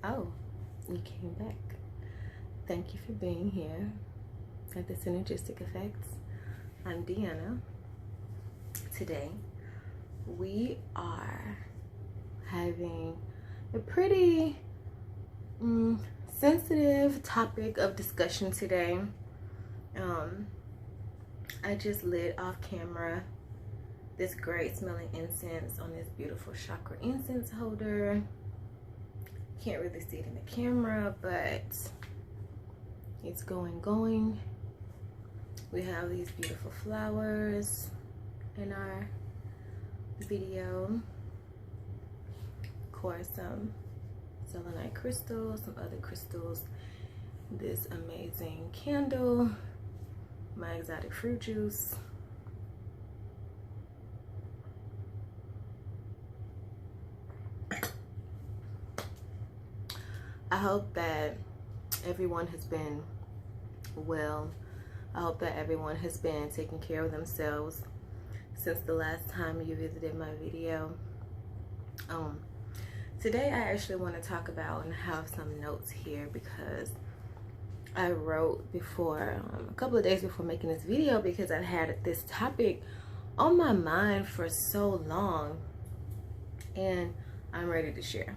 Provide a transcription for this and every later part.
Oh, you came back. Thank you for being here at the Synergistic Effects. I'm Deanna. Today, we are having a pretty sensitive topic of discussion today. I just lit off camera this great smelling incense on this beautiful chakra incense holder. Can't really see it in the camera, but it's going. We have these beautiful flowers in our video. Of course, some selenite crystals, some other crystals, this amazing candle, my exotic fruit juice. I hope that everyone has been well. I hope that everyone has been taking care of themselves since the last time you visited my video. Today I actually want to talk about and have some notes here because I wrote before, a couple of days before making this video, because I've had this topic on my mind for so long and I'm ready to share.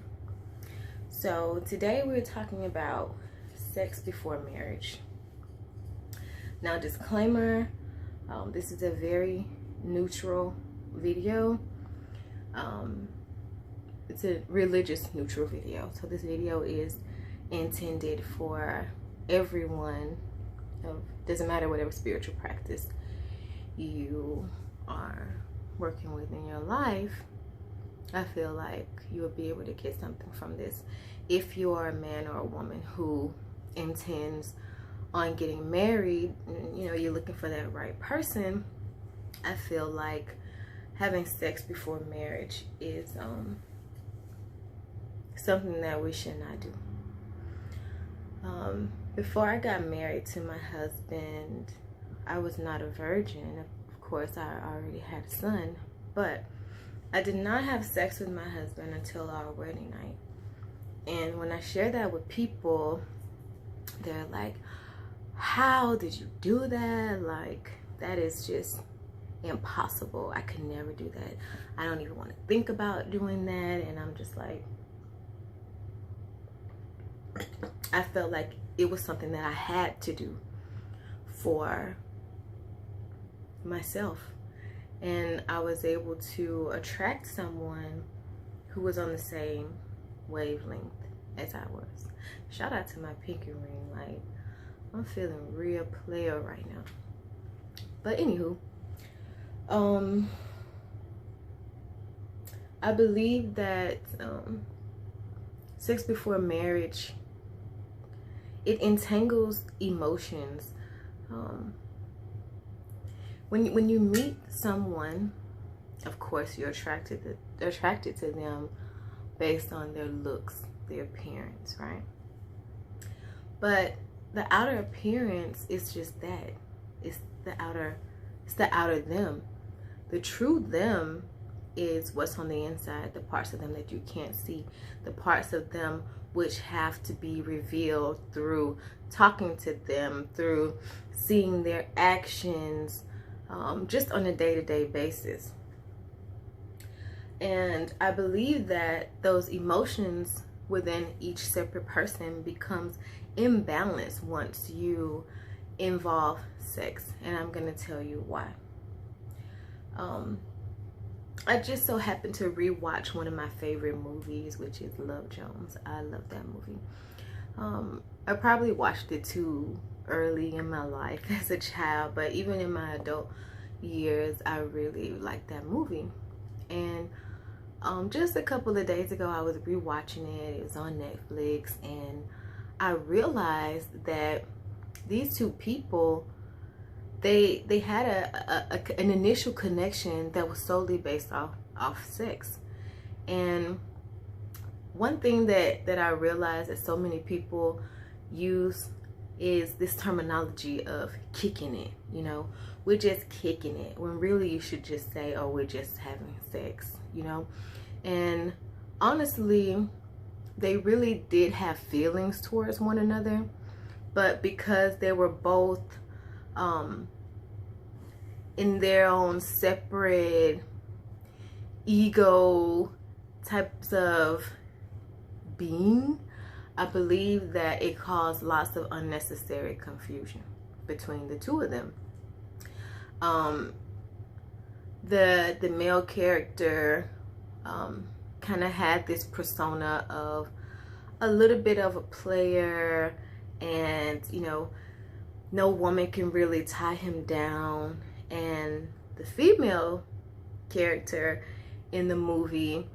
So today we're talking about sex before marriage. Now, disclaimer, this is a very neutral video. It's a religious neutral video. So this video is intended for everyone. Doesn't matter whatever spiritual practice you are working with in your life. I feel like you will be able to get something from this. If you're a man or a woman who intends on getting married, you know, you're looking for that right person, I feel like having sex before marriage is something that we should not do. Before I got married to my husband, I was not a virgin. Of course, I already had a son, but I did not have sex with my husband until our wedding night. And when I share that with people, they're like, how did you do that? Like, that is just impossible. I could never do that. I don't even want to think about doing that. And I'm just like, I felt like it was something that I had to do for myself. And I was able to attract someone who was on the same wavelength as I was. Shout out to my pinky ring. Like, I'm feeling real player right now. But anywho, I believe that sex before marriage, it entangles emotions. When you meet someone, of course you're attracted to them based on their looks, their appearance, right? But the outer appearance is just that. It's the outer them. The true them is what's on the inside, the parts of them that you can't see, the parts of them which have to be revealed through talking to them, through seeing their actions, just on a day-to-day basis. And I believe that those emotions within each separate person becomes imbalanced once you involve sex, and I'm gonna tell you why. I just so happened to rewatch one of my favorite movies, which is Love Jones. I love that movie. I probably watched it too early in my life as a child, but even in my adult years, I really liked that movie. And just a couple of days ago, I was rewatching it. It was on Netflix, and I realized that these two people, they had an initial connection that was solely based off sex. And one thing that I realized that so many people use is this terminology of kicking it. You know, we're just kicking it, when really you should just say, oh, we're just having sex, you know. And honestly, they really did have feelings towards one another, but because they were both in their own separate ego types of being, I believe that it caused lots of unnecessary confusion between the two of them. The male character kind of had this persona of a little bit of a player, and you know, no woman can really tie him down. And the female character in the movie,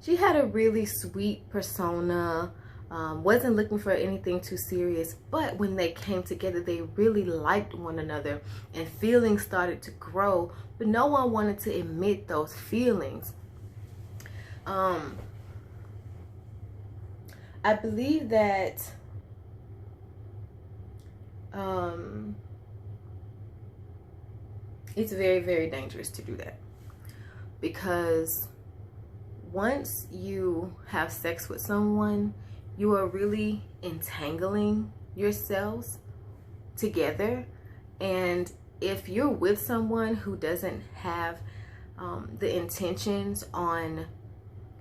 she had a really sweet persona, wasn't looking for anything too serious, but when they came together, they really liked one another and feelings started to grow, but no one wanted to admit those feelings. I believe that it's very, very dangerous to do that, because once you have sex with someone, you are really entangling yourselves together. And if you're with someone who doesn't have the intentions on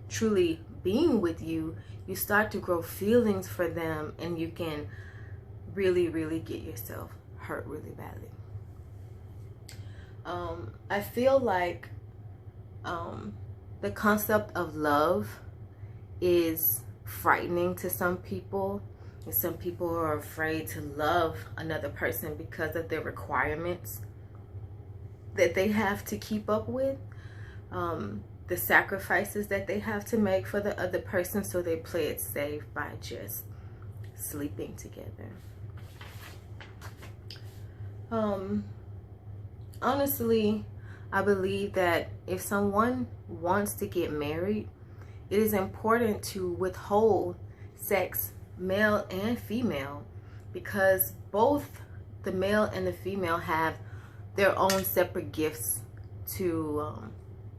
truly being with you, you start to grow feelings for them, and you can really, really get yourself hurt really badly. I feel like the concept of love is frightening to some people, and some people are afraid to love another person because of their requirements that they have to keep up with, the sacrifices that they have to make for the other person, so they play it safe by just sleeping together. Honestly, I believe that if someone wants to get married, it is important to withhold sex, male and female, because both the male and the female have their own separate gifts to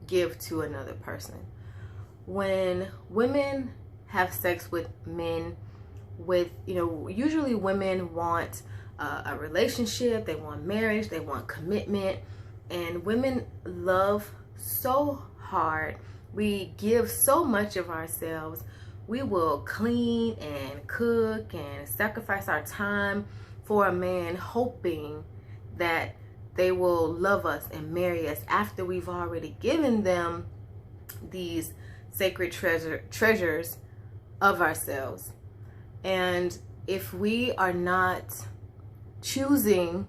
give to another person. When women have sex with men, usually women want a relationship, they want marriage, they want commitment, and women love so hard. We give so much of ourselves. We will clean and cook and sacrifice our time for a man, hoping that they will love us and marry us after we've already given them these sacred treasures of ourselves. And if we are not choosing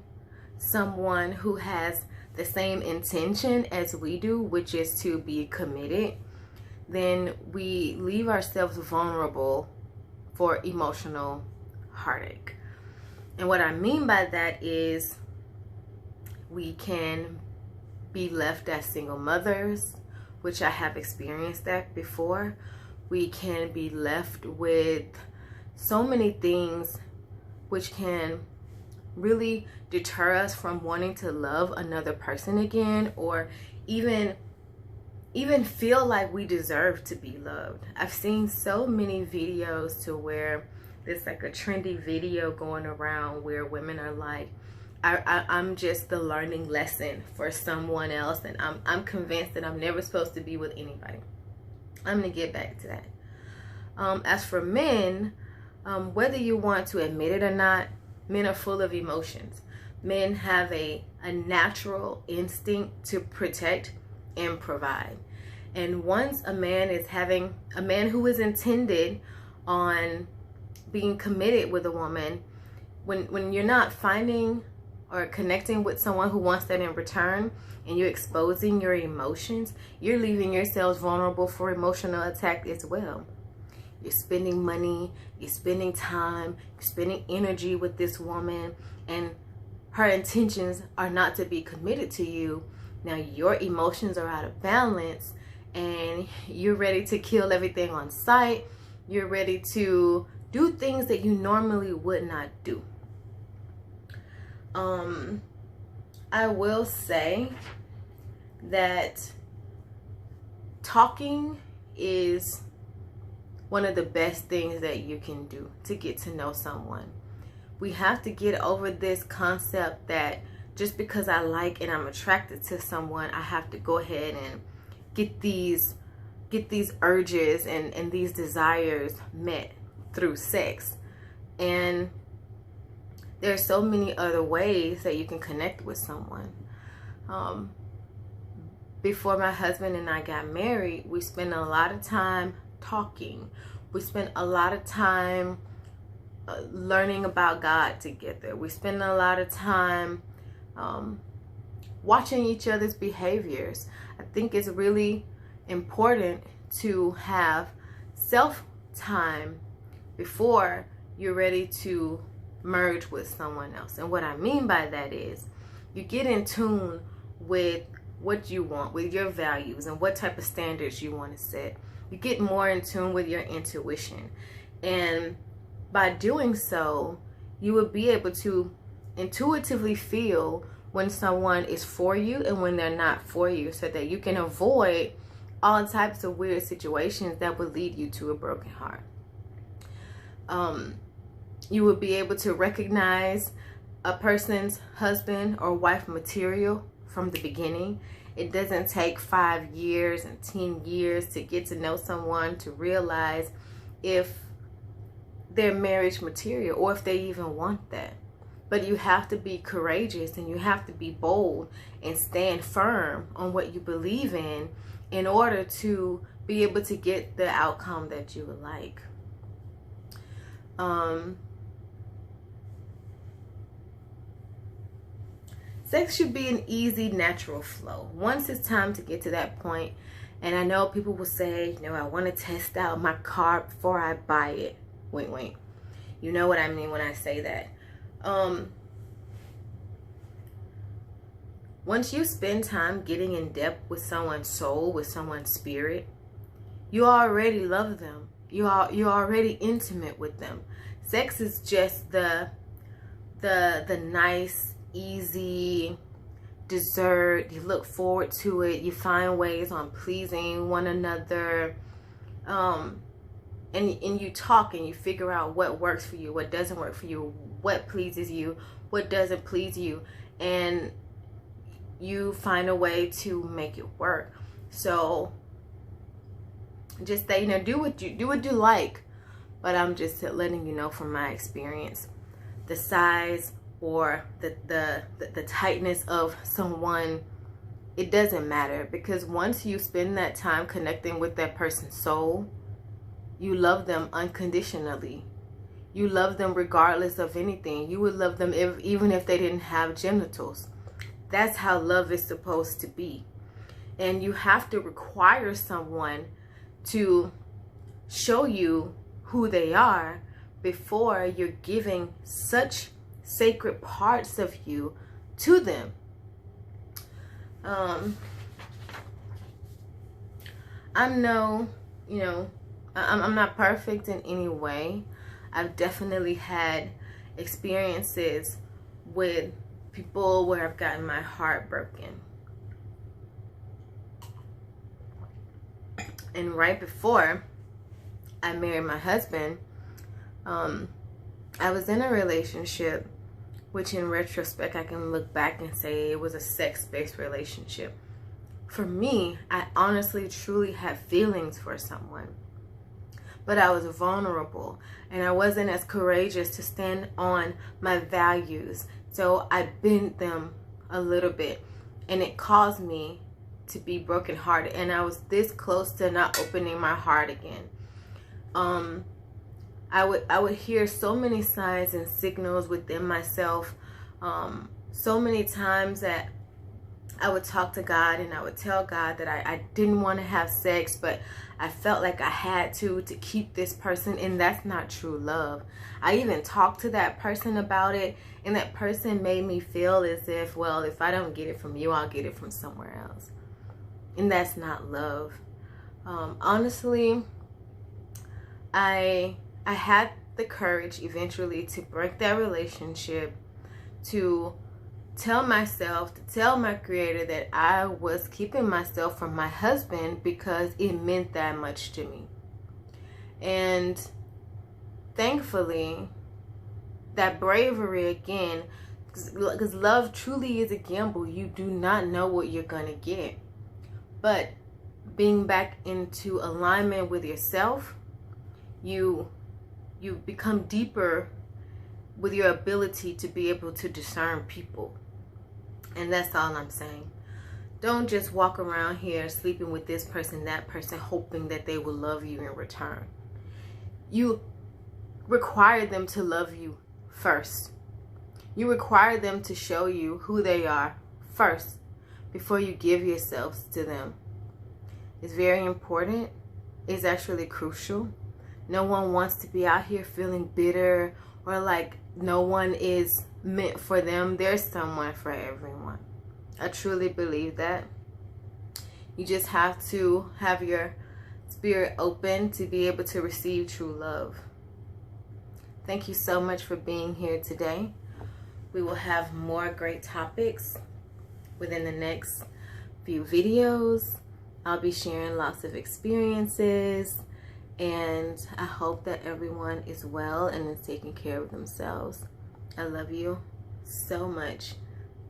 someone who has the same intention as we do, which is to be committed, then we leave ourselves vulnerable for emotional heartache. And what I mean by that is we can be left as single mothers, which I have experienced that before. We can be left with so many things which can really deter us from wanting to love another person again, or even feel like we deserve to be loved. I've seen so many videos to where there's like a trendy video going around where women are like, I'm just the learning lesson for someone else, and I'm convinced that I'm never supposed to be with anybody. I'm gonna get back to that. As for men, whether you want to admit it or not, men are full of emotions. Men have a natural instinct to protect and provide. And once a man who is intended on being committed with a woman, when you're not finding or connecting with someone who wants that in return, and you're exposing your emotions, you're leaving yourselves vulnerable for emotional attack as well. You're spending money, you're spending time, you're spending energy with this woman, and her intentions are not to be committed to you. Now your emotions are out of balance, and you're ready to kill everything on sight. You're ready to do things that you normally would not do. I will say that talking is one of the best things that you can do to get to know someone. We have to get over this concept that just because I like and I'm attracted to someone, I have to go ahead and get these urges and these desires met through sex. And there's so many other ways that you can connect with someone. Before my husband and I got married, we spent a lot of time talking. We spent a lot of time learning about God together. We spent a lot of time watching each other's behaviors. I think it's really important to have self-time before you're ready to merge with someone else. And what I mean by that is you get in tune with what you want, with your values and what type of standards you want to set. You get more in tune with your intuition. And by doing so, you will be able to intuitively feel when someone is for you and when they're not for you, so that you can avoid all types of weird situations that would lead you to a broken heart. You will be able to recognize a person's husband or wife material from the beginning. It doesn't take 5 years and 10 years to get to know someone to realize if they're marriage material or if they even want that. But you have to be courageous and you have to be bold and stand firm on what you believe in order to be able to get the outcome that you would like. Sex should be an easy, natural flow. Once it's time to get to that point, and I know people will say, I want to test out my car before I buy it. Wink, wink. You know what I mean when I say that. Once you spend time getting in depth with someone's soul, with someone's spirit, you already love them. You're already intimate with them. Sex is just the nice, easy dessert. You look forward to it. You find ways on pleasing one another. And you talk and you figure out what works for you, what doesn't work for you, what pleases you, what doesn't please you, and you find a way to make it work. So just say, do what you like. But I'm just letting you know from my experience, the size or the tightness of someone, it doesn't matter, because once you spend that time connecting with that person's soul, you love them unconditionally. You love them regardless of anything. You would love them even if they didn't have genitals. That's how love is supposed to be. And you have to require someone to show you who they are before you're giving such sacred parts of you to them. I'm not perfect in any way. I've definitely had experiences with people where I've gotten my heart broken. And right before I married my husband, I was in a relationship, which in retrospect I can look back and say it was a sex-based relationship. For me, I honestly, truly had feelings for someone, but I was vulnerable and I wasn't as courageous to stand on my values. So I bent them a little bit, and it caused me to be brokenhearted, and I was this close to not opening my heart again. I would hear so many signs and signals within myself, so many times that I would talk to God and I would tell God that I didn't want to have sex, but I felt like I had to keep this person, and that's not true love. I even talked to that person about it, and that person made me feel as if, well, if I don't get it from you, I'll get it from somewhere else. And that's not love. Honestly, I had the courage eventually to break that relationship, to tell myself, to tell my creator that I was keeping myself from my husband because it meant that much to me. And thankfully, that bravery again, because love truly is a gamble. You do not know what you're going to get. But being back into alignment with yourself, you become deeper with your ability to be able to discern people. And that's all I'm saying. Don't just walk around here sleeping with this person, that person, hoping that they will love you in return. You require them to love you first. You require them to show you who they are first before you give yourselves to them. It's very important. It's actually crucial. No one wants to be out here feeling bitter or like no one is meant for them. There's someone for everyone. I truly believe that. You just have to have your spirit open to be able to receive true love. Thank you so much for being here today. We will have more great topics within the next few videos. I'll be sharing lots of experiences, and I hope that everyone is well and is taking care of themselves. I love you so much.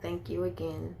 Thank you again.